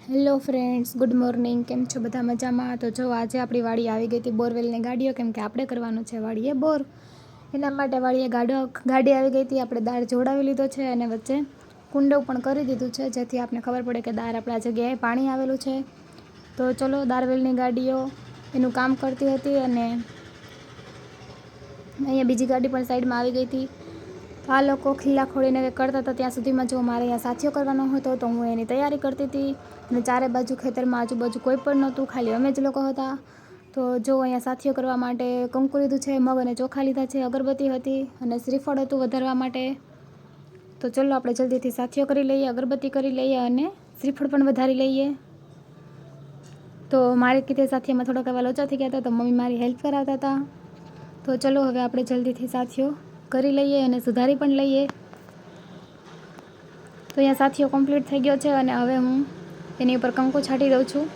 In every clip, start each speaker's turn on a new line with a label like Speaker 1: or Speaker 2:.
Speaker 1: Hello friends, good morning. કેમ છો બધા? મજામાં? તો જો આજે આપણી વાડી આવી ગઈ હતી બોરવેલની ગાડીઓ, કેમ કે આપણે કરવાનું છે વાડીએ બોર. એના માટે વાડીએ ગાડી આવી ગઈ હતી. આપણે દાળ જોડાવી લીધો છે અને વચ્ચે કુંડો પણ કરી દીધું છે, જેથી આપણને ખબર પડે કે દાળ આપણા જગ્યાએ પાણી આવેલું છે. તો ચલો, દાળવેલની ગાડીઓ એનું કામ કરતી હતી અને અહીંયા બીજી ગાડી પણ સાઈડમાં આવી ગઈ હતી. તો આ લોકો ખીલા ખોડીને કરતા હતા ત્યાં સુધીમાં જો મારે અહીંયા સાથીઓ કરવાનો હતો, તો હું એની તૈયારી કરતી હતી. અને ચારે બાજુ ખેતરમાં આજુબાજુ કોઈ પણ નહોતું, ખાલી અમે જ લોકો હતા. તો જો અહીંયા સાથીઓ કરવા માટે કંકુ લીધું છે, મગ અને ચોખા લીધા છે, અગરબત્તી હતી અને શ્રીફળ હતું વધારવા માટે. તો ચલો આપણે જલ્દીથી સાથીઓ કરી લઈએ, અગરબત્તી કરી લઈએ અને શ્રીફળ પણ વધારી લઈએ. તો મારે કીધે સાથીઓમાં થોડાક એવા લોચા થઈ ગયા હતા, તો મમ્મી મારી હેલ્પ કરાવતા હતા. તો ચલો હવે આપણે જલ્દીથી સાથીઓ કરી લઈએ અને સુધારી પણ લઈએ. તો અહીંયા સાથીઓ કમ્પ્લીટ થઈ ગયો છે અને હવે હું એની ઉપર કંકુ છાંટી દઉં છું.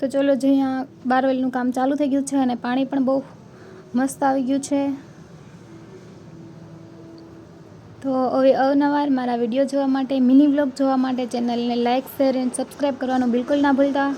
Speaker 1: તો ચલો, જે અહીંયા બારવેલનું કામ ચાલુ થઈ ગયું છે અને પાણી પણ બહુ મસ્ત આવી ગયું છે. તો હવે અવનવાર મારા વિડીયો જોવા માટે, મિની વ્લોગ જોવા માટે ચેનલને લાઇક, શેર એન્ડ સબસ્ક્રાઈબ કરવાનું બિલકુલ ના ભૂલતા.